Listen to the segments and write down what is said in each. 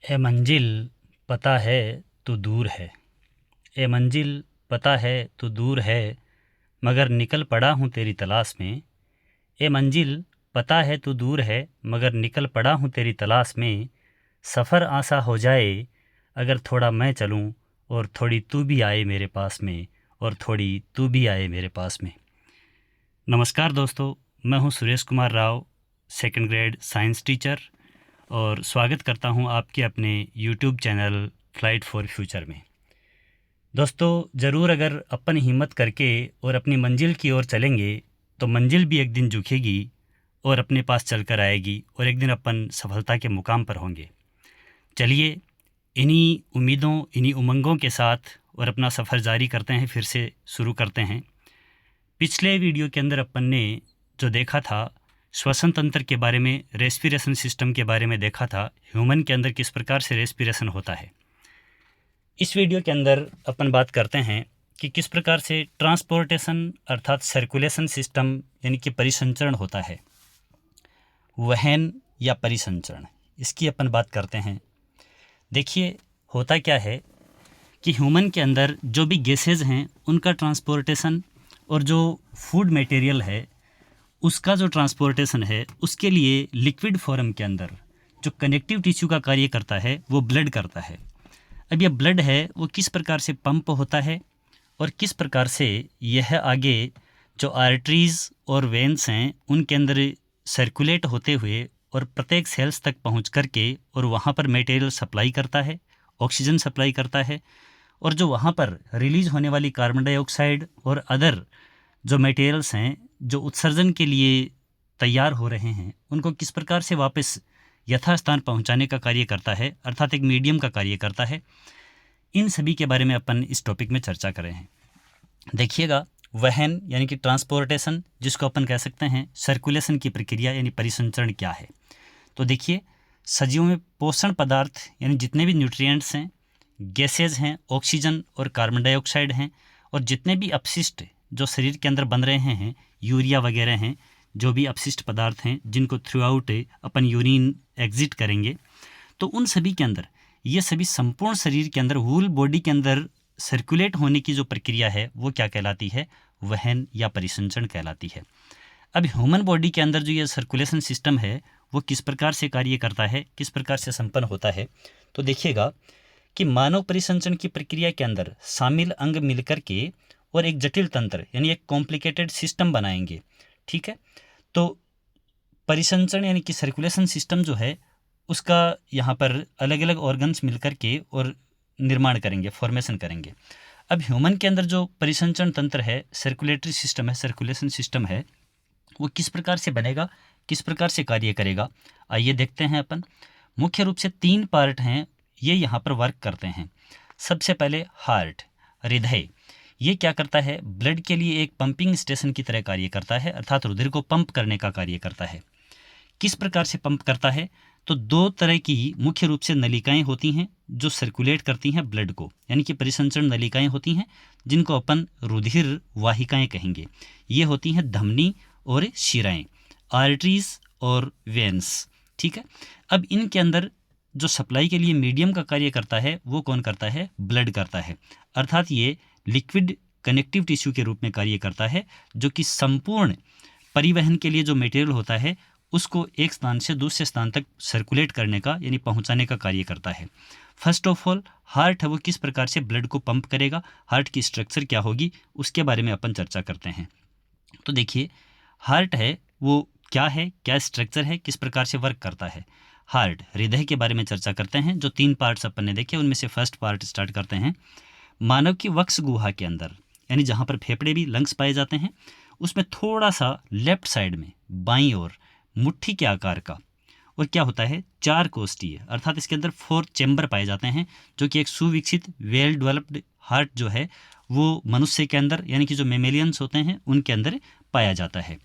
ए मंजिल पता है तू दूर है। ए मंजिल पता है तू दूर है, मगर निकल पड़ा हूँ तेरी तलाश में। ए मंजिल पता है तू दूर है, मगर निकल पड़ा हूँ तेरी तलाश में। सफ़र आसा हो जाए अगर थोड़ा मैं चलूँ, और थोड़ी तू भी आए मेरे पास में, और थोड़ी तू भी आए मेरे पास में। नमस्कार दोस्तों, मैं हूँ Suresh Kumar Rao, second grade science teacher, और स्वागत करता हूँ आपके अपने YouTube channel flight for future में। दोस्तों, ज़रूर अगर अपन हिम्मत करके और अपनी मंजिल की ओर चलेंगे तो मंजिल भी एक दिन झुकेगी और अपने पास चलकर आएगी, और एक दिन अपन सफलता के मुकाम पर होंगे। चलिए, इन्हीं उम्मीदों, इन्हीं उमंगों के साथ और अपना सफ़र जारी करते हैं, फिर से शुरू करते हैं। पिछले वीडियो के अंदर अपन ने जो देखा था, श्वसन तंत्र के बारे में, रेस्पिरेशन सिस्टम के बारे में देखा था, ह्यूमन के अंदर किस प्रकार से रेस्पिरेशन होता है। इस वीडियो के अंदर अपन बात करते हैं कि किस प्रकार से ट्रांसपोर्टेशन अर्थात सर्कुलेशन सिस्टम यानी कि परिसंचरण होता है, वहन या परिसंचरण, इसकी अपन बात करते हैं। देखिए, होता क्या है कि ह्यूमन के अंदर जो भी गैसेज हैं उनका ट्रांसपोर्टेशन, और जो फूड मटेरियल है उसका जो ट्रांसपोर्टेशन है, उसके लिए लिक्विड फॉर्म के अंदर जो कनेक्टिव टिश्यू का कार्य करता है वो ब्लड करता है। अब यह ब्लड है वो किस प्रकार से पंप होता है और किस प्रकार से यह आगे जो आर्टरीज़ और वेन्स हैं उनके अंदर सर्कुलेट होते हुए और प्रत्येक सेल्स तक पहुंच करके और वहां पर मटेरियल सप्लाई करता है, ऑक्सीजन सप्लाई करता है, और जो वहाँ पर रिलीज़ होने वाली कार्बन डाइऑक्साइड और अदर जो मटेरियल्स हैं जो उत्सर्जन के लिए तैयार हो रहे हैं, उनको किस प्रकार से वापस यथास्थान पहुंचाने का कार्य करता है, अर्थात एक मीडियम का कार्य करता है। इन सभी के बारे में अपन इस टॉपिक में चर्चा कर रहे हैं। देखिएगा, वहन यानी कि ट्रांसपोर्टेशन, जिसको अपन कह सकते हैं सर्कुलेशन की प्रक्रिया यानी परिसंचरण, क्या है। तो देखिए, सजीवों में पोषण पदार्थ यानी जितने भी न्यूट्रिएंट्स हैं, गैसेज हैं, ऑक्सीजन और कार्बन डाइऑक्साइड हैं, और जितने भी अपशिष्ट जो शरीर के अंदर बन रहे हैं, यूरिया वगैरह हैं, जो भी अपशिष्ट पदार्थ हैं जिनको थ्रू आउट अपन यूरिन एग्जिट करेंगे, तो उन सभी के अंदर ये सभी संपूर्ण शरीर के अंदर, होल बॉडी के अंदर सर्कुलेट होने की जो प्रक्रिया है वो क्या कहलाती है, वहन या परिसंचरण कहलाती है। अब ह्यूमन बॉडी के अंदर जो ये सर्कुलेशन सिस्टम है वो किस प्रकार से कार्य करता है, किस प्रकार से संपन्न होता है, तो देखिएगा कि मानव परिसंचरण की प्रक्रिया के अंदर शामिल अंग मिलकर के और एक जटिल तंत्र यानी एक कॉम्प्लिकेटेड सिस्टम बनाएंगे। ठीक है, तो परिसंचरण यानी कि सर्कुलेशन सिस्टम जो है उसका यहाँ पर अलग अलग ऑर्गन्स मिलकर के और निर्माण करेंगे, फॉर्मेशन करेंगे। अब ह्यूमन के अंदर जो परिसंचरण तंत्र है, सर्कुलेटरी सिस्टम है, सर्कुलेशन सिस्टम है, वो किस प्रकार से बनेगा, किस प्रकार से कार्य करेगा, आइए देखते हैं अपन। मुख्य रूप से 3 पार्ट हैं, ये यहाँ पर वर्क करते हैं। सबसे पहले हार्ट, हृदय, ये क्या करता है, ब्लड के लिए एक पंपिंग स्टेशन की तरह कार्य करता है, अर्थात रुधिर को पंप करने का कार्य करता है। किस प्रकार से पंप करता है, तो 2 तरह की मुख्य रूप से नलिकाएं होती हैं जो सर्कुलेट करती हैं ब्लड को, यानी कि परिसंचरण नलिकाएं होती हैं जिनको अपन रुधिर वाहिकाएं कहेंगे। ये होती हैं धमनी और शिराएं, आर्टरीज और वेन्स। ठीक है, अब इनके अंदर जो सप्लाई के लिए मीडियम का कार्य करता है वो कौन करता है, ब्लड करता है, अर्थात ये लिक्विड कनेक्टिव टिश्यू के रूप में कार्य करता है, जो कि संपूर्ण परिवहन के लिए जो मटेरियल होता है उसको एक स्थान से दूसरे स्थान तक सर्कुलेट करने का यानी पहुंचाने का कार्य करता है। फर्स्ट ऑफ ऑल, हार्ट है वो किस प्रकार से ब्लड को पंप करेगा, हार्ट की स्ट्रक्चर क्या होगी, उसके बारे में अपन चर्चा करते हैं। तो देखिए, हार्ट है वो क्या है, क्या स्ट्रक्चर है, किस प्रकार से वर्क करता है। हार्ट, हृदय के बारे में चर्चा करते हैं। जो 3 पार्ट्स अपन ने देखे उनमें से फर्स्ट पार्ट स्टार्ट करते हैं। मानव की वक्ष गुहा के अंदर, यानी जहाँ पर फेफड़े भी लंग्स पाए जाते हैं, उसमें थोड़ा सा लेफ्ट साइड में बाईं ओर मुट्ठी के आकार का, और क्या होता है, 4 कोष्ठीय, अर्थात इसके अंदर 4 चैम्बर पाए जाते हैं, जो कि एक सुविकसित वेल डेवलप्ड हार्ट जो है वो मनुष्य के अंदर यानी कि जो मेमेलियंस होते हैं उनके अंदर पाया जाता है।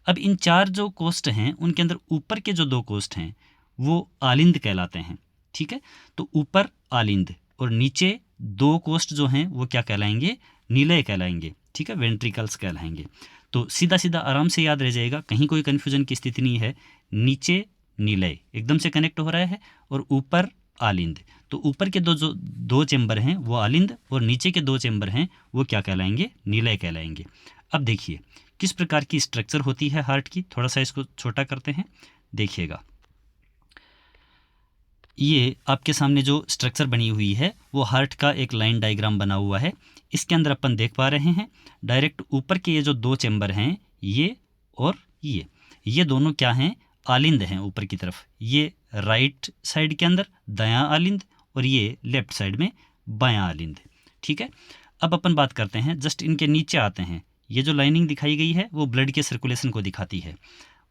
अब इन 4 जो कोष्ठ हैं उनके अंदर ऊपर के जो 2 कोष्ठ हैं वो आलिंद कहलाते हैं। ठीक है, तो ऊपर आलिंद और नीचे 2 कोष्ठ जो हैं वो क्या कहलाएंगे, नीलय कहलाएंगे। ठीक है, वेंट्रिकल्स कहलाएंगे। तो सीधा सीधा आराम से याद रह जाएगा, कहीं कोई कन्फ्यूजन की स्थिति नहीं है। नीचे नीलय एकदम से कनेक्ट हो रहा है और ऊपर आलिंद। तो ऊपर के जो दो चेंबर हैं वो आलिंद और नीचे के दो चेंबर हैं वो क्या कहलाएंगे, निलय कहलाएंगे। अब देखिए किस प्रकार की स्ट्रक्चर होती है हार्ट की, थोड़ा सा इसको छोटा करते हैं, देखिएगा। ये आपके सामने जो स्ट्रक्चर बनी हुई है वो हार्ट का एक लाइन डायग्राम बना हुआ है। इसके अंदर अपन देख पा रहे हैं डायरेक्ट ऊपर के ये जो दो चेंबर हैं ये और ये दोनों क्या हैं, आलिंद हैं ऊपर की तरफ। ये राइट साइड के अंदर दायां आलिंद और ये लेफ्ट साइड में बायां आलिंद। ठीक है, अब अपन बात करते हैं, जस्ट इनके नीचे आते हैं। ये जो लाइनिंग दिखाई गई है वो ब्लड के सर्कुलेशन को दिखाती है।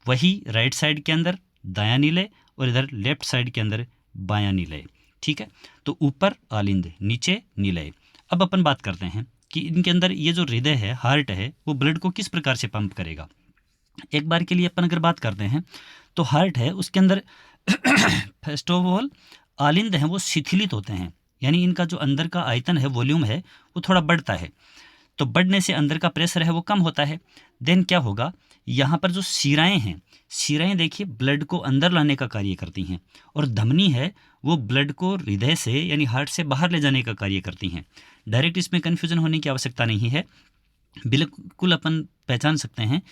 वही राइट साइड के अंदर दायां निलय और इधर लेफ्ट साइड के अंदर बायां निलय। ठीक है, तो ऊपर आलिंद नीचे निलय। अब अपन बात करते हैं कि इनके अंदर ये जो हृदय है, हार्ट है, वो ब्लड को किस प्रकार से पंप करेगा। एक बार के लिए अपन अगर बात करते हैं तो हार्ट है उसके अंदर फर्स्ट ऑफ ऑल आलिंद हैं वो शिथिलित होते हैं, यानी इनका जो अंदर का आयतन है, वॉल्यूम है, वो थोड़ा बढ़ता है। तो बढ़ने से अंदर का प्रेशर है वो कम होता है। देन क्या होगा, यहाँ पर जो शिराएं हैं, शिराएं देखिए ब्लड को अंदर लाने का कार्य करती हैं और धमनी है वो ब्लड को हृदय से यानी हार्ट से बाहर ले जाने का कार्य करती हैं। डायरेक्ट इसमें कन्फ्यूजन होने की आवश्यकता नहीं है, बिल्कुल अपन पहचान सकते हैं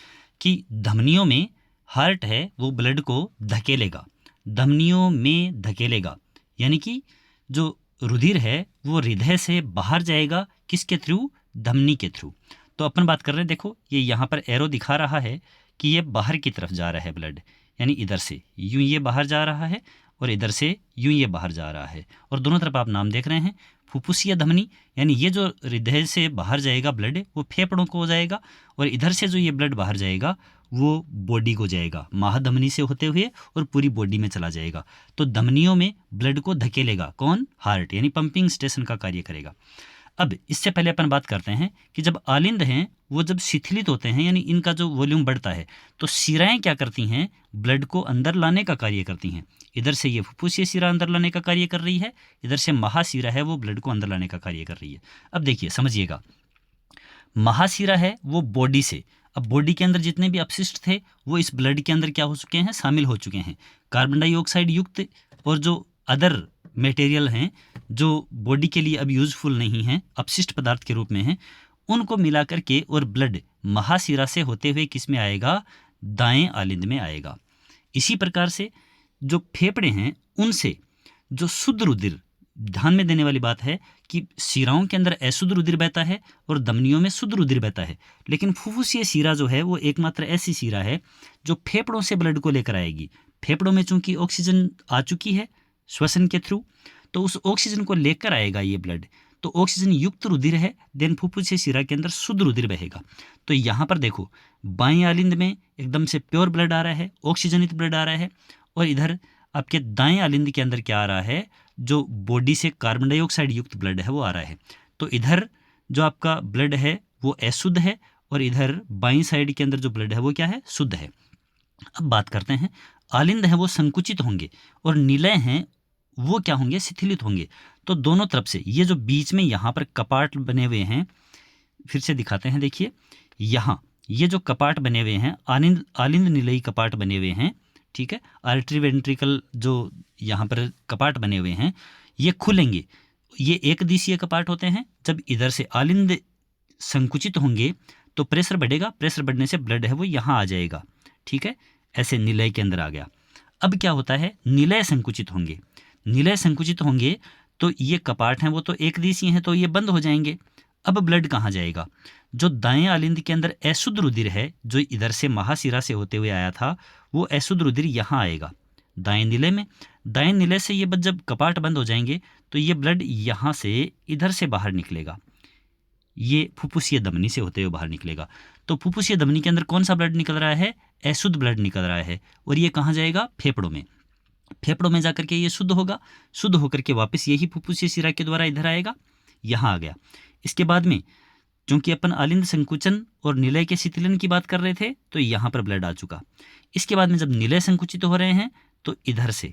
कि धमनियों में हार्ट है वो ब्लड को धकेलेगा, धमनियों में धकेलेगा, यानी कि जो रुधिर है वो हृदय से बाहर जाएगा, किसके थ्रू, धमनी के थ्रू। तो अपन बात कर रहे हैं, देखो ये यहाँ पर एरो दिखा रहा है कि ये बाहर की तरफ जा रहा है ब्लड, यानी इधर से यूं ये बाहर जा रहा है और इधर से यूं ये बाहर जा रहा है। और दोनों तरफ आप नाम देख रहे हैं, फुफ्फुसीय धमनी, यानी ये जो हृदय से बाहर जाएगा ब्लड वो फेफड़ों को हो जाएगा और इधर से जो ये ब्लड बाहर जाएगा वो बॉडी को जाएगा, महाधमनी से होते हुए और पूरी बॉडी में चला जाएगा। तो धमनियों में ब्लड को धकेलेगा कौन, हार्ट, यानी पंपिंग स्टेशन का कार्य करेगा। अब इससे पहले अपन बात करते हैं कि जब आलिंद हैं वो जब शिथिलित होते हैं यानी इनका जो वॉल्यूम बढ़ता है तो शिराएं क्या करती हैं, ब्लड को अंदर लाने का कार्य करती हैं। इधर से ये फुफ्फुसीय शिरा अंदर लाने का कार्य कर रही है, इधर से महाशिरा है वो ब्लड को अंदर लाने का कार्य कर रही है। अब देखिए समझिएगा, महाशिरा है वो बॉडी से, अब बॉडी के अंदर जितने भी अपशिष्ट थे वो इस ब्लड के अंदर क्या हो चुके हैं, शामिल हो चुके हैं। कार्बन डाइऑक्साइड युक्त और जो अदर मटेरियल हैं जो बॉडी के लिए अब यूजफुल नहीं हैं, अपशिष्ट पदार्थ के रूप में हैं, उनको मिला करके और ब्लड महाशिरा से होते हुए किस में आएगा, दाएं आलिंद में आएगा। इसी प्रकार से जो फेफड़े हैं उनसे जो शुद्ध रुधिर, ध्यान में देने वाली बात है कि शिराओं के अंदर अशुद्ध रुधिर बहता है और धमनियों में शुद्ध रुधिर बहता है, लेकिन फुफ्फुसीय शिरा जो है वो एकमात्र ऐसी शिरा है जो फेफड़ों से ब्लड को लेकर आएगी। फेफड़ों में चूंकि ऑक्सीजन आ चुकी है श्वसन के थ्रू, तो उस ऑक्सीजन को लेकर आएगा ये ब्लड, तो ऑक्सीजन युक्त रुधिर है, देन फुफ्फुसीय शिरा के अंदर शुद्ध रुधिर बहेगा। तो यहाँ पर देखो बाएं आलिंद में एकदम से प्योर ब्लड आ रहा है, ऑक्सीजनित ब्लड आ रहा है, और इधर आपके दाएं आलिंद के अंदर क्या आ रहा है, जो बॉडी से कार्बन डाइऑक्साइड युक्त ब्लड है वो आ रहा है। तो इधर जो आपका ब्लड है वो अशुद्ध है और इधर बाईं साइड के अंदर जो ब्लड है वो क्या है, शुद्ध है। अब बात करते हैं, आलिंद हैं वो संकुचित होंगे और निलय हैं वो क्या होंगे, शिथिलित होंगे। तो दोनों तरफ से ये जो बीच में यहाँ पर कपाट बने हुए हैं, फिर से दिखाते हैं, देखिए यहाँ ये जो कपाट बने हुए हैं आलिंद निलयी कपाट बने हुए हैं, ठीक है, आर्टरी वेंट्रिकल जो यहाँ पर कपाट बने हुए हैं ये खुलेंगे, ये एक दिशीय कपाट होते हैं। जब इधर से आलिंद संकुचित होंगे तो प्रेशर बढ़ेगा, प्रेशर बढ़ने से ब्लड है वो यहाँ आ जाएगा, ठीक है, ऐसे निलय के अंदर आ गया। अब क्या होता है, निलय संकुचित होंगे, निलय संकुचित होंगे तो ये कपाट हैं वो तो एक दिशीय हैं तो ये बंद हो जाएंगे। अब ब्लड कहाँ जाएगा, जो दाएं आलिंद के अंदर अशुद्ध रुधिर है जो इधर से महाशिरा से होते हुए आया था वो अशुद्ध रुधिर यहाँ आएगा दाएं निलय में। दाएं निलय से ये जब कपाट बंद हो जाएंगे तो ये ब्लड यहाँ से इधर से बाहर निकलेगा, ये फुफ्फुसीय धमनी से होते हुए बाहर निकलेगा। तो फुफ्फुसीय धमनी के अंदर कौन सा ब्लड निकल रहा है, अशुद्ध ब्लड निकल रहा है, और ये कहाँ जाएगा, फेफड़ों में। फेफड़ों में जाकर के ये शुद्ध होगा, शुद्ध होकर के वापस यही फुफ्फुसीय शिरा के द्वारा इधर आएगा, यहाँ आ गया। इसके बाद में चूंकि अपन आलिंद संकुचन और निलय के शिथिलन की बात कर रहे थे तो यहाँ पर ब्लड आ चुका। इसके बाद में जब निलय संकुचित हो रहे हैं तो इधर से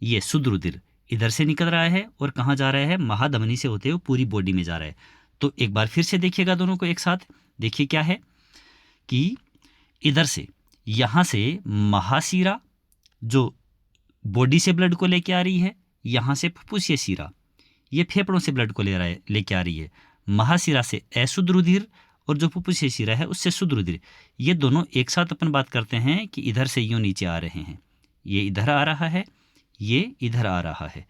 ये शुद्ध रुधिर इधर से निकल रहा है और कहाँ जा रहा है, महाधमनी से होते हुए पूरी बॉडी में जा रहा है। तो एक बार फिर से देखिएगा दोनों को एक साथ, देखिए क्या है कि इधर से यहाँ से महाशिरा जो बॉडी से ब्लड को लेके आ रही है, यहाँ से फुफ्फुसीय शिरा, ये फेफड़ों से ब्लड को लेके आ रही है। महाशिरा से अशुद्ध रुधिर और जो फुफ्फुसीय शिरा है उससे शुद्ध रुधिर, ये दोनों एक साथ अपन बात करते हैं कि इधर से यूं नीचे आ रहे हैं। ये इधर आ रहा है, ये इधर आ रहा है।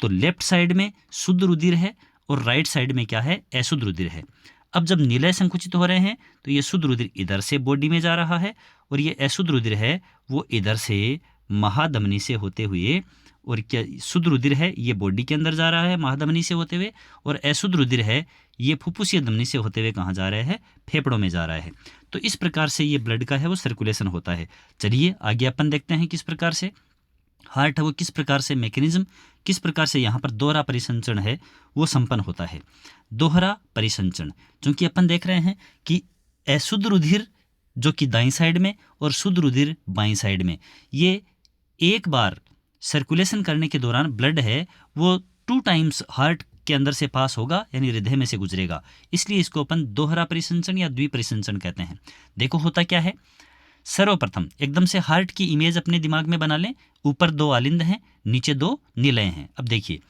तो लेफ्ट साइड में शुद्ध रुधिर है और राइट साइड में क्या है, अशुद्ध रुधिर है। अब जब निलय संकुचित हो रहे हैं तो ये शुद्ध रुधिर इधर से बॉडी में जा रहा है और ये अशुद्ध रुधिर है वो इधर से महाधमनी से होते हुए, और क्या शुद्ध रुधिर है ये बॉडी के अंदर जा रहा है महाधमनी से होते हुए, और अशुद्ध रुधिर है ये फुफ्फुसीय धमनी से होते हुए कहाँ जा रहा है, फेफड़ों में जा रहा है। तो इस प्रकार से ये ब्लड का है वो सर्कुलेशन होता है। चलिए आगे अपन देखते हैं किस प्रकार से हार्ट है वो किस प्रकार से मैकेनिज्म, किस प्रकार से यहाँ पर दोहरा परिसंचरण है वो संपन्न होता है। दोहरा परिसंचरण, क्योंकि अपन देख रहे हैं कि अशुद्ध रुधिर जो कि दाईं साइड में और शुद्ध रुधिर बाईं साइड में, ये एक बार सर्कुलेशन करने के दौरान ब्लड है वो 2 टाइम्स हार्ट के अंदर से पास होगा, यानी हृदय में से गुजरेगा। इसलिए इसको अपन दोहरा परिसंचरण या द्विपरिसंचरण कहते हैं। देखो होता क्या है, सर्वप्रथम एकदम से हार्ट की इमेज अपने दिमाग में बना लें। ऊपर 2 आलिंद हैं, नीचे 2 निलय हैं। अब देखिए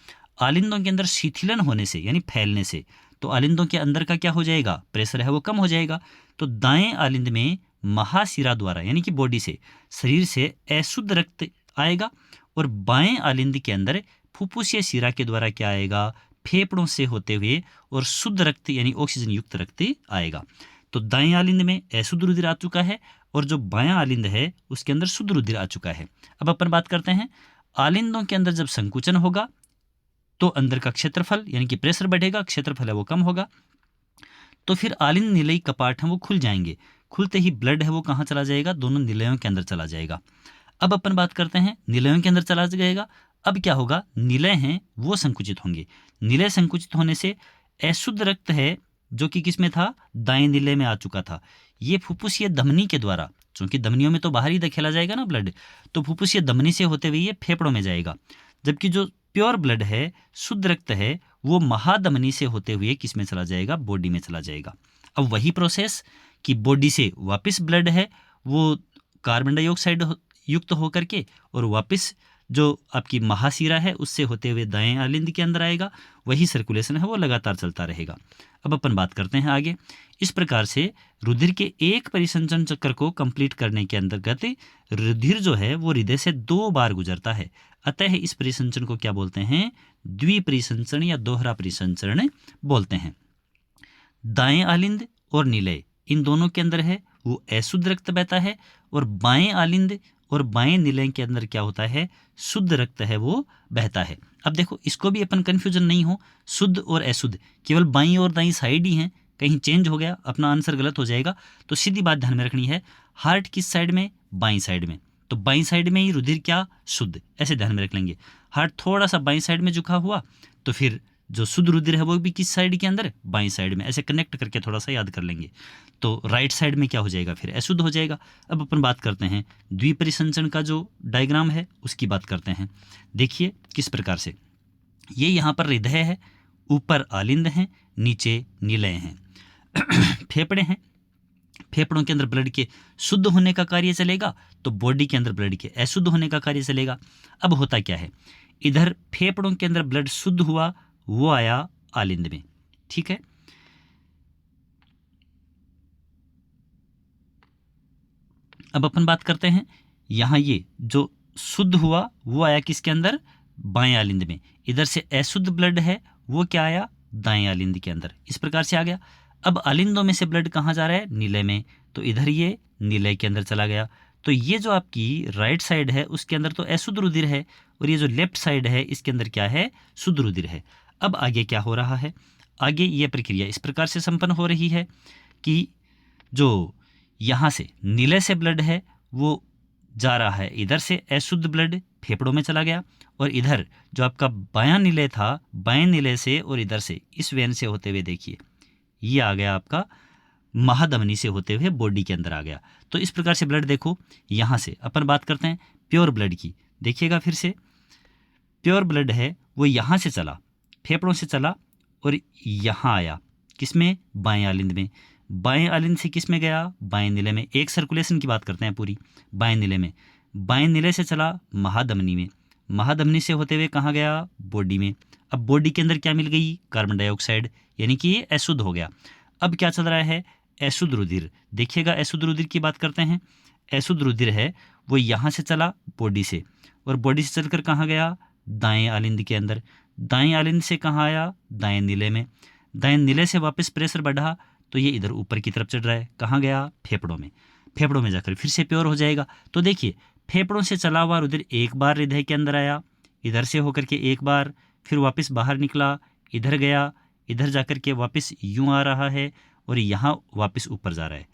आलिंदों के अंदर शिथिलन होने से यानी फैलने से तो आलिंदों के अंदर का क्या हो जाएगा, प्रेशर है वो कम हो जाएगा। तो दाएं आलिंद में महाशिरा द्वारा यानी कि बॉडी से, शरीर से अशुद्ध रक्त आएगा और बाएं आलिंद के अंदर फुफ्फुसीय शिरा के द्वारा क्या आएगा, फेफड़ों से होते हुए और शुद्ध रक्त यानी ऑक्सीजन युक्त रक्त आएगा। तो दाएं आलिंद में अशुद्ध रुधिर आ चुका है और जो बायां आलिंद है उसके अंदर शुद्ध रुधिर आ चुका है। अब अपन बात करते हैं आलिंदों के अंदर जब संकुचन होगा तो अंदर का क्षेत्रफल यानी कि प्रेशर बढ़ेगा, क्षेत्रफल है वो कम होगा। तो फिर आलिंद निलयी कपाट हैं वो खुल जाएंगे। खुलते ही ब्लड है वो कहाँ चला जाएगा, दोनों निलयों के अंदर चला जाएगा। अब अपन बात करते हैं निलयों के अंदर चला जाएगा। अब क्या होगा, निलय हैं वो संकुचित होंगे। निलय संकुचित होने से अशुद्ध रक्त है जो कि किस में था, दाएं निलय में आ चुका था, ये फुफ्फुसीय धमनी के द्वारा, क्योंकि धमनियों में तो बाहर ही धकेला जाएगा ना ब्लड, तो फुफ्फुसीय धमनी से होते हुए ये फेफड़ों में जाएगा। जबकि जो प्योर ब्लड है, शुद्ध रक्त है, वो महाधमनी से होते हुए किस में चला जाएगा, बॉडी में चला जाएगा। अब वही प्रोसेस कि बॉडी से वापस ब्लड है वो कार्बन डाइऑक्साइड युक्त होकर के और वापस जो आपकी महाशिरा है उससे होते हुए दाएं आलिंद के अंदर आएगा। वही सर्कुलेशन है वो लगातार चलता रहेगा। अब अपन बात करते हैं आगे। इस प्रकार से रुधिर के एक परिसंचरण चक्र को कंप्लीट करने के अंतर्गत रुधिर जो है वो हृदय से 2 बार गुजरता है। अतः इस परिसंचरण को क्या बोलते हैं, द्विपरिसंचरण या दोहरा परिसंचरण बोलते हैं। दाएं आलिंद और निलय इन दोनों के अंदर है वो अशुद्ध रक्त बहता है और बाएं आलिंद और बाएं निलय के अंदर क्या होता है, शुद्ध रक्त है वो बहता है। अब देखो इसको भी अपन कंफ्यूजन नहीं हो, शुद्ध और अशुद्ध केवल बाईं और दाईं साइड ही हैं, कहीं चेंज हो गया अपना आंसर गलत हो जाएगा। तो सीधी बात ध्यान में रखनी है, हार्ट किस साइड में, बाईं साइड में, तो बाईं साइड में ही रुधिर क्या, शुद्ध, ऐसे ध्यान में रख लेंगे। हार्ट थोड़ा सा बाईं साइड में झुका हुआ तो फिर जो शुद्ध रुधिर है वो भी किस साइड के अंदर, बाईं साइड में, ऐसे कनेक्ट करके थोड़ा सा याद कर लेंगे। तो राइट साइड में क्या हो जाएगा, फिर अशुद्ध हो जाएगा। अब अपन बात करते हैं द्विपरिसंचरण का जो डायग्राम है उसकी बात करते हैं। देखिए किस प्रकार से, ये यहाँ पर हृदय है, ऊपर आलिंद हैं, नीचे निलय हैं, फेफड़े हैं। फेफड़ों के अंदर ब्लड के शुद्ध होने का कार्य चलेगा तो बॉडी के अंदर ब्लड के अशुद्ध होने का कार्य चलेगा। अब होता क्या है, इधर फेफड़ों के अंदर ब्लड शुद्ध हुआ वो आया आलिंद में, ठीक है। अब अपन बात करते हैं यहां ये जो शुद्ध हुआ वो आया किसके अंदर, बाएं आलिंद में। इधर से अशुद्ध ब्लड है वो क्या आया, दाएं आलिंद के अंदर। इस प्रकार से आ गया। अब आलिंदों में से ब्लड कहाँ जा रहा है, निलय में, तो इधर ये निलय के अंदर चला गया। तो ये जो आपकी राइट साइड है उसके अंदर तो अशुद्ध रुधिर है और ये जो लेफ्ट साइड है इसके अंदर क्या है, शुद्ध रुधिर है। अब आगे क्या हो रहा है, आगे ये प्रक्रिया इस प्रकार से संपन्न हो रही है कि जो यहाँ से निलय से ब्लड है वो जा रहा है, इधर से अशुद्ध ब्लड फेफड़ों में चला गया और इधर जो आपका बायां निलय था, बाएं निलय से और इधर से इस वेन से होते हुए देखिए ये आ गया आपका महाधमनी से होते हुए बॉडी के अंदर आ गया। तो इस प्रकार से ब्लड देखो, यहाँ से अपन बात करते हैं प्योर ब्लड की। देखिएगा फिर से, प्योर ब्लड है वो यहाँ से चला, फेफड़ों से चला और यहाँ आया, किसमें, बाएं आलिंद में। बाएं आलिंद से किस में गया, बाएं निलय में। एक सर्कुलेशन की बात करते हैं पूरी, बाएं निलय में, बाएं निलय से चला महाधमनी में, महाधमनी से होते हुए कहाँ गया, बॉडी में। अब बॉडी के अंदर क्या मिल गई, कार्बन डाइऑक्साइड, यानी कि ये अशुद्ध हो गया। अब क्या चल रहा है, अशुद्ध रुधिर। देखिएगा अशुद्ध रुधिर की बात करते हैं। अशुद्ध रुधिर है वो यहाँ से चला बॉडी से, और बॉडी से चलकर कहाँ गया, दाएं आलिंद के अंदर। दाएं आलिंद से कहाँ आया, दाएं नीले में। दाएं नीले से वापस प्रेशर बढ़ा तो ये इधर ऊपर की तरफ चढ़ रहा है, कहाँ गया, फेफड़ों में। फेफड़ों में जाकर फिर से प्योर हो जाएगा। तो देखिए फेफड़ों से चला हुआ रुधिर एक बार हृदय के अंदर आया, इधर से होकर के एक बार, फिर वापस बाहर निकला, इधर गया, इधर जाकर के वापस यूं आ रहा है और यहाँ वापस ऊपर जा रहा है।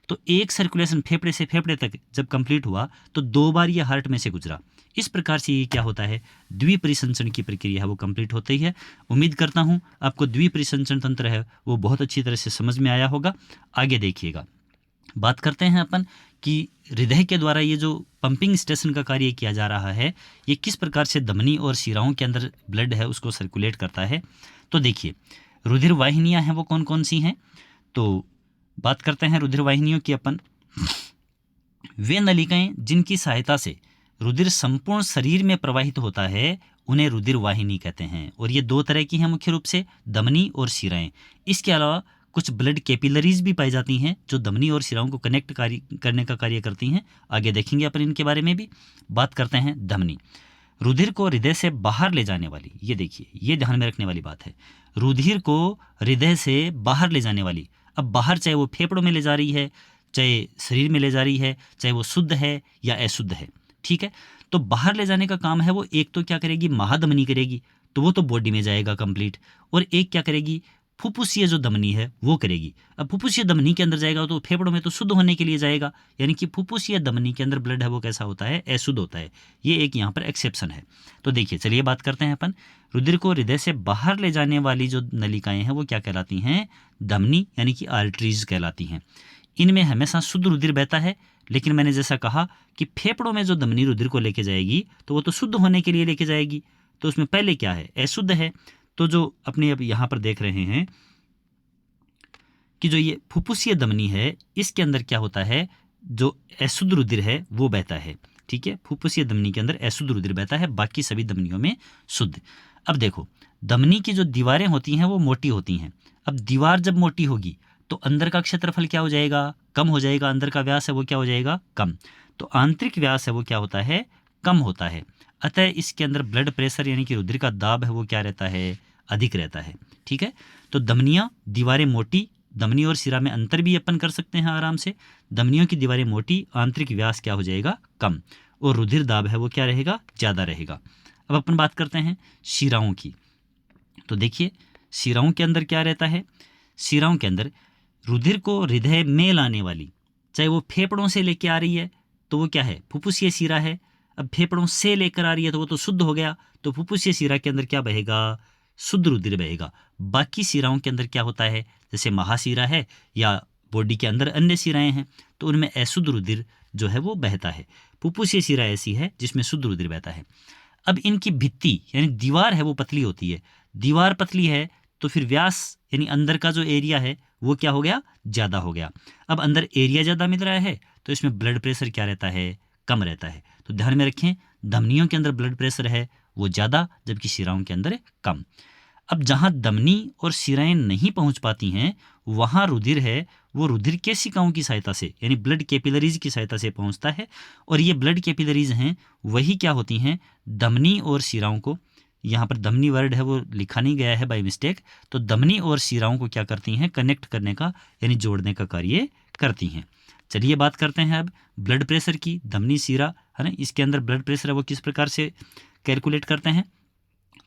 तो एक सर्कुलेशन फेफड़े से फेफड़े तक जब कंप्लीट हुआ तो 2 बार ये हार्ट में से गुजरा। इस प्रकार से ये क्या होता है, द्विपरिसंचरण की प्रक्रिया है वो कंप्लीट होती है। उम्मीद करता हूँ आपको द्विपरिसंचरण तंत्र है वो बहुत अच्छी तरह से समझ में आया होगा। आगे देखिएगा, बात करते हैं अपन कि हृदय के द्वारा ये जो पंपिंग स्टेशन का कार्य किया जा रहा है ये किस प्रकार से धमनी और शिराओं के अंदर ब्लड है उसको सर्कुलेट करता है। तो देखिए रुधिर वाहिनियाँ हैं वो कौन कौन सी हैं, तो बात करते हैं रुधिर वाहिनियों की अपन। वे नलिकाएं जिनकी सहायता से रुधिर संपूर्ण शरीर में प्रवाहित होता है उन्हें रुधिर वाहिनी कहते हैं, और ये 2 तरह की हैं मुख्य रूप से, धमनी और शिराएं। इसके अलावा कुछ ब्लड कैपिलरीज भी पाई जाती हैं जो धमनी और शिराओं को कनेक्ट करने का कार्य करती हैं। आगे देखेंगे अपन इनके बारे में भी। बात करते हैं धमनी। रुधिर को हृदय से बाहर ले जाने वाली, ये देखिए ये ध्यान में रखने वाली बात है, रुधिर को हृदय से बाहर ले जाने वाली। अब बाहर चाहे वो फेफड़ों में ले जा रही है, चाहे शरीर में ले जा रही है, चाहे वो शुद्ध है या अशुद्ध है, ठीक है। तो बाहर ले जाने का काम है वो एक तो क्या करेगी, महाधमनी करेगी, तो वो तो बॉडी में जाएगा कंप्लीट, और एक क्या करेगी, फुफ्फुसीय जो धमनी है वो करेगी। अब फुफ्फुसीय धमनी के अंदर जाएगा तो फेफड़ों में तो शुद्ध होने के लिए जाएगा, यानी कि फुफ्फुसीय धमनी के अंदर ब्लड है वो कैसा होता है, अशुद्ध होता है। ये एक यहाँ पर एक्सेप्शन है। तो देखिए चलिए बात करते हैं अपन, रुधिर को हृदय से बाहर ले जाने वाली जो नलिकाएं हैं वो क्या कहलाती हैं, धमनी यानी कि आर्टरीज कहलाती हैं। इनमें हमेशा शुद्ध रुधिर बहता है, लेकिन मैंने जैसा कहा कि फेफड़ों में जो धमनी रुधिर को लेके जाएगी तो वो तो शुद्ध होने के लिए लेके जाएगी, तो उसमें पहले क्या है, अशुद्ध है। तो जो अपने अब यहाँ पर देख रहे हैं कि जो ये फुफ्फुसीय धमनी है इसके अंदर क्या होता है, जो अशुद्ध रुधिर है वो बहता है, ठीक है। फुफ्फुसीय धमनी के अंदर अशुद्ध रुधिर बहता है, बाकी सभी धमनियों में शुद्ध। अब देखो धमनी की जो दीवारें होती हैं वो मोटी होती हैं। अब दीवार जब मोटी होगी तो अंदर का क्षेत्रफल क्या हो जाएगा, कम हो जाएगा, अंदर का व्यास है वो क्या हो जाएगा, कम। तो आंतरिक व्यास है वो क्या होता है, कम होता है। अतः इसके अंदर ब्लड प्रेशर यानी कि रुधिर का दाब है वो क्या रहता है, अधिक रहता है, ठीक है। तो धमनियाँ दीवारें मोटी, धमनी और शिरा में अंतर भी अपन कर सकते हैं आराम से। धमनियों की दीवारें मोटी, आंतरिक व्यास क्या हो जाएगा, कम, और रुधिर दाब है वो क्या रहेगा, ज़्यादा रहेगा। अब अपन बात करते हैं शिराओं की। तो देखिए शिराओं के अंदर क्या रहता है, शिराओं के अंदर रुधिर को हृदय में लाने वाली, चाहे वो फेफड़ों से लेके आ रही है तो वो क्या है, फुफ्फुसीय शिरा है। अब फेफड़ों से लेकर आ रही है तो वो तो शुद्ध हो गया, तो फुफ्फुसीय शिरा के अंदर क्या बहेगा, शुद्ध रुधिर बहेगा। बाकी शिराओं के अंदर क्या होता है, जैसे महाशिरा है या बॉडी के अंदर अन्य शिराएं हैं तो उनमें अशुद्ध रुधिर जो है वो बहता है। फुफ्फुसीय शिरा ऐसी है जिसमें शुद्ध रुधिर बहता है। अब इनकी भित्ति यानी दीवार है वो पतली होती है। दीवार पतली है तो फिर व्यास यानी अंदर का जो एरिया है वो क्या हो गया, ज़्यादा हो गया। अब अंदर एरिया ज़्यादा मिल रहा है तो इसमें ब्लड प्रेशर क्या रहता है, कम रहता है। तो ध्यान में रखें धमनियों के अंदर ब्लड प्रेशर है वो ज़्यादा, जबकि शिराओं के अंदर कम। अब जहाँ धमनी और शिराएं नहीं पहुँच पाती हैं वहाँ रुधिर है वो रुधिर केशिकाओं की सहायता से यानी ब्लड कैपिलरीज की सहायता से पहुँचता है, और ये ब्लड कैपिलरीज हैं वही क्या होती हैं, धमनी और शिराओं को, यहाँ पर धमनी वर्ड है वो लिखा नहीं गया है बाय मिस्टेक, तो धमनी और शिराओं को क्या करती हैं, कनेक्ट करने का यानी जोड़ने का कार्य करती हैं। चलिए बात करते हैं अब ब्लड प्रेशर की। धमनी शिरा है ना, इसके अंदर ब्लड प्रेशर है वो किस प्रकार से कैलकुलेट करते हैं।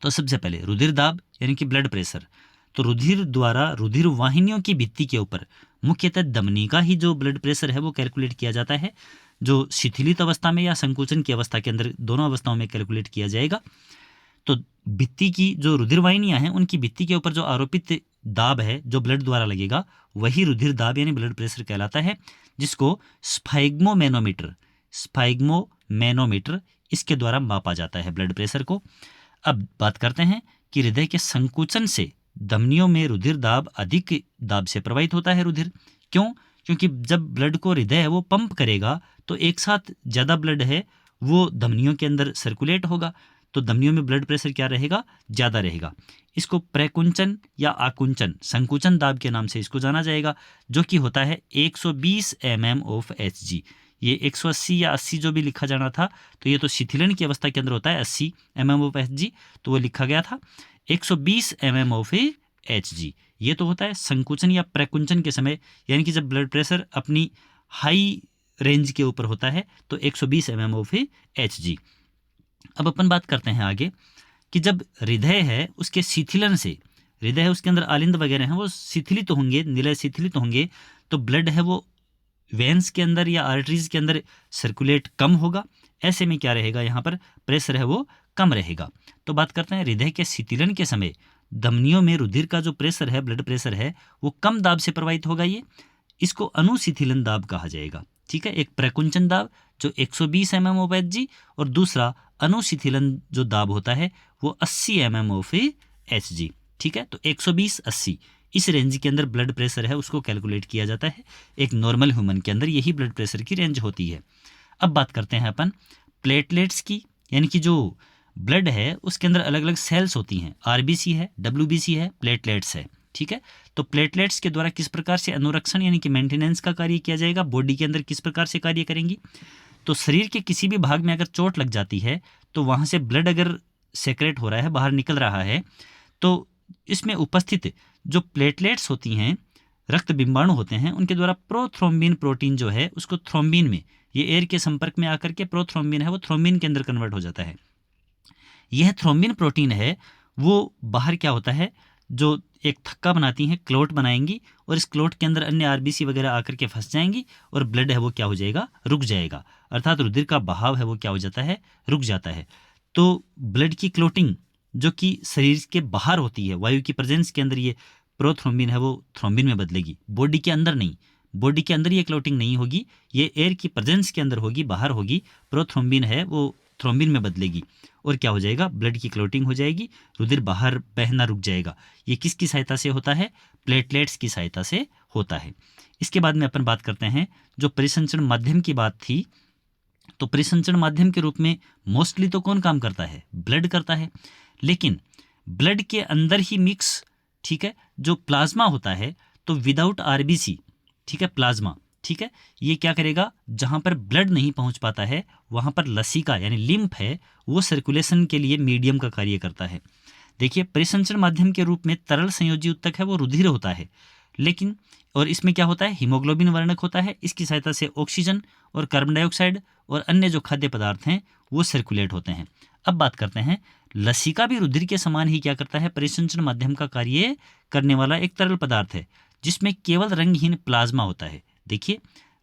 तो सबसे पहले रुधिर दाब यानी कि ब्लड प्रेशर, तो रुधिर द्वारा रुधिर वाहिनियों की भित्ति के ऊपर मुख्यतः धमनी का ही जो ब्लड प्रेशर है वो कैलकुलेट किया जाता है, जो शिथिलित अवस्था में या संकुचन की अवस्था के अंदर दोनों अवस्थाओं में कैलकुलेट किया जाएगा। तो भित्ति की जो रुधिर वाहिनियाँ हैं उनकी भित्ति के ऊपर जो आरोपित दाब है जो ब्लड द्वारा लगेगा वही रुधिर दाब यानी ब्लड प्रेशर कहलाता है, जिसको स्फाइग्मोमैनोमीटर इसके द्वारा मापा जाता है ब्लड प्रेशर को। अब बात करते हैं कि हृदय के संकुचन से धमनियों में रुधिर दाब अधिक दाब से प्रवाहित होता है रुधिर। क्यों? क्योंकि जब ब्लड को हृदय है वो पंप करेगा तो एक साथ ज़्यादा ब्लड है वो धमनियों के अंदर सर्कुलेट होगा, तो धमनियों में ब्लड प्रेशर क्या रहेगा, ज़्यादा रहेगा। इसको प्रकुंचन या आकुंचन संकुचन दाब के नाम से इसको जाना जाएगा, जो कि होता है 120 mm ऑफ Hg। ये 180 या 80 जो भी लिखा जाना था, तो ये तो शिथिलन की अवस्था के अंदर होता है 80 mm ऑफ Hg, तो वो लिखा गया था 120 mm ऑफ Hg। ये तो होता है संकुचन या प्रकुंचन के समय, यानी कि जब ब्लड प्रेशर अपनी हाई रेंज के ऊपर होता है तो 120 mm ऑफ Hg। अब अपन बात करते हैं आगे कि जब हृदय है उसके शिथिलन से, हृदय है उसके अंदर आलिंद वगैरह हैं वो शिथिलित तो होंगे, निलय शिथिलित तो होंगे, तो ब्लड है वो वेन्स के अंदर या आर्टरीज के अंदर सर्कुलेट कम होगा। ऐसे में क्या रहेगा, यहाँ पर प्रेशर है वो कम रहेगा। तो बात करते हैं हृदय के शिथिलन के समय धमनियों में रुधिर का जो प्रेशर है, ब्लड प्रेशर है, वो कम दाब से प्रवाहित होगा। ये इसको अनुशिथिलन दाब कहा जाएगा। ठीक है, एक प्रकुंचन दाब जो 120 mm ऑफ Hg और दूसरा अनुशिथिलन जो दाब होता है वो 80 mm ऑफ Hg। ठीक है, तो 120 80 इस रेंज के अंदर ब्लड प्रेशर है उसको कैलकुलेट किया जाता है। एक नॉर्मल ह्यूमन के अंदर यही ब्लड प्रेशर की रेंज होती है। अब बात करते हैं अपन प्लेटलेट्स की, यानी कि जो ब्लड है उसके अंदर अलग अलग सेल्स होती हैं, RBC है, WBC है, प्लेटलेट्स है। ठीक है, तो प्लेटलेट्स के द्वारा किस प्रकार से अनुरक्षण यानी कि मेंटेनेंस का कार्य किया जाएगा, बॉडी के अंदर किस प्रकार से कार्य करेंगी। तो शरीर के किसी भी भाग में अगर चोट लग जाती है तो वहाँ से ब्लड अगर सेक्रेट हो रहा है, बाहर निकल रहा है, तो इसमें उपस्थित जो प्लेटलेट्स होती हैं, रक्त बिंबाणु होते हैं, उनके द्वारा प्रोथ्रोम्बिन प्रोटीन जो है उसको थ्रोम्बिन में, ये एयर के संपर्क में आकर के प्रोथ्रोम्बिन है वो थ्रोम्बिन के अंदर कन्वर्ट हो जाता है। यह थ्रोम्बिन प्रोटीन है वो बाहर क्या होता है, जो एक थक्का बनाती हैं, क्लोट बनाएंगी और इस क्लोट के अंदर अन्य RBC वगैरह आकर के फंस जाएंगी और ब्लड है वो क्या हो जाएगा, रुक जाएगा, अर्थात रुधिर का बहाव है वो क्या हो जाता है, रुक जाता है। तो ब्लड की क्लोटिंग जो कि शरीर के बाहर होती है, वायु की प्रेजेंस के अंदर ये प्रोथ्रोम्बिन है वो थ्रोम्बिन में बदलेगी, बॉडी के अंदर नहीं, बॉडी के अंदर ये क्लोटिंग नहीं होगी, ये एयर की प्रेजेंस के अंदर होगी, बाहर होगी, प्रोथ्रोम्बिन है वो थ्रोम्बिन में बदलेगी और क्या हो जाएगा, ब्लड की क्लोटिंग हो जाएगी, रुधिर बाहर बहना रुक जाएगा। ये किसकी सहायता से होता है, प्लेटलेट्स की सहायता से होता है। इसके बाद में अपन बात करते हैं जो परिसंचरण माध्यम की बात थी, तो परिसंचरण माध्यम के रूप में मोस्टली तो कौन काम करता है, ब्लड करता है, लेकिन ब्लड के अंदर ही मिक्स, ठीक है, जो प्लाज्मा होता है, तो विदाउट RBC, ठीक है, प्लाज्मा, ठीक है, ये क्या करेगा, जहां पर ब्लड नहीं पहुंच पाता है वहां पर लसिका यानी लिम्फ है वो सर्कुलेशन के लिए मीडियम का कार्य करता है। देखिए, परिसंचरण माध्यम के रूप में तरल संयोजी उत्तक है वो रुधिर होता है, लेकिन और इसमें क्या होता है, हीमोग्लोबिन वर्णक होता है, इसकी सहायता से ऑक्सीजन और कार्बन डाइऑक्साइड और अन्य जो खाद्य पदार्थ हैं वो सर्कुलेट होते हैं। अब बात करते हैं, लसिका भी रुधिर के समान ही क्या करता है, परिसंचरण माध्यम का कार्य करने वाला एक तरल पदार्थ है जिसमें केवल रंगहीन प्लाज्मा होता है। देखिए,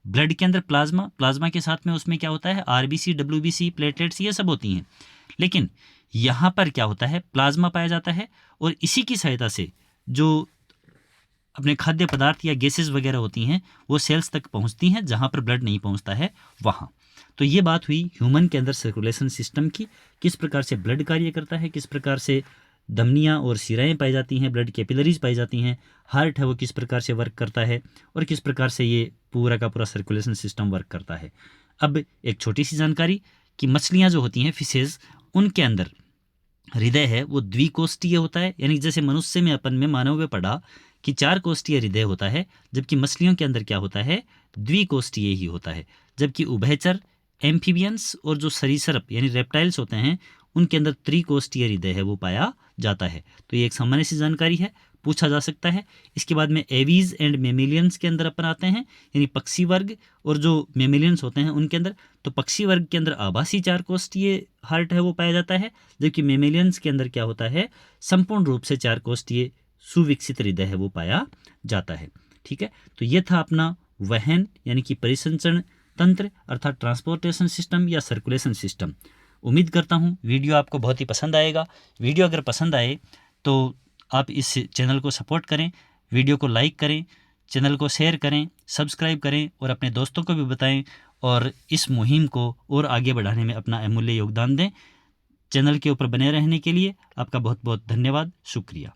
ब्लड के अंदर प्लाज्मा के साथ में उसमें क्या होता है, RBC, WBC, प्लेटलेट्स ये सब होती हैं, लेकिन यहाँ पर क्या होता है, प्लाज्मा पाया जाता है और इसी की सहायता से जो अपने खाद्य पदार्थ या गैसेस वगैरह होती हैं वो सेल्स तक पहुँचती हैं जहाँ पर ब्लड नहीं पहुँचता है वहाँ। तो ये बात हुई ह्यूमन के अंदर सर्कुलेशन सिस्टम की, किस प्रकार से ब्लड कार्य करता है, किस प्रकार से धमनियाँ और शिराएँ पाई जाती हैं, ब्लड कैपिलरीज पाई जाती हैं, हार्ट है वो किस प्रकार से वर्क करता है और किस प्रकार से ये पूरा का पूरा सर्कुलेशन सिस्टम वर्क करता है। अब एक छोटी सी जानकारी कि मछलियाँ जो होती हैं, फिशेज, उनके अंदर हृदय है वो द्विकोष्ठीय होता है, यानी जैसे मनुष्य में अपन में मानव में पढ़ा कि 4 कोष्ठीय हृदय होता है, जबकि मछलियों के अंदर क्या होता है, द्विकोष्ठीय ही होता है। जबकि उभयचर, एम्फीबियंस और जो सरीसृप यानी रेप्टाइल्स होते हैं उनके अंदर त्रिकोष्ठीय हृदय है वो पाया जाता है। तो ये एक सामान्य सी जानकारी है, पूछा जा सकता है। इसके बाद में एवीज एंड मेमिलियंस के अंदर अपन आते हैं, यानी पक्षी वर्ग और जो मेमिलियंस होते हैं उनके अंदर, तो पक्षी वर्ग के अंदर आभासी 4 कोष्ठीय हार्ट है वो पाया जाता है, जबकि मेमिलियंस के अंदर क्या होता है, संपूर्ण रूप से 4 कोष्ठीय सुविकसित हृदय है वो पाया जाता है। ठीक है, तो ये था अपना वहन यानी कि परिसंचरण तंत्र अर्थात ट्रांसपोर्टेशन सिस्टम या सर्कुलेशन सिस्टम। उम्मीद करता हूँ वीडियो आपको बहुत ही पसंद आएगा। वीडियो अगर पसंद आए तो आप इस चैनल को सपोर्ट करें, वीडियो को लाइक करें, चैनल को शेयर करें, सब्सक्राइब करें और अपने दोस्तों को भी बताएं और इस मुहिम को और आगे बढ़ाने में अपना अमूल्य योगदान दें। चैनल के ऊपर बने रहने के लिए आपका बहुत बहुत धन्यवाद, शुक्रिया।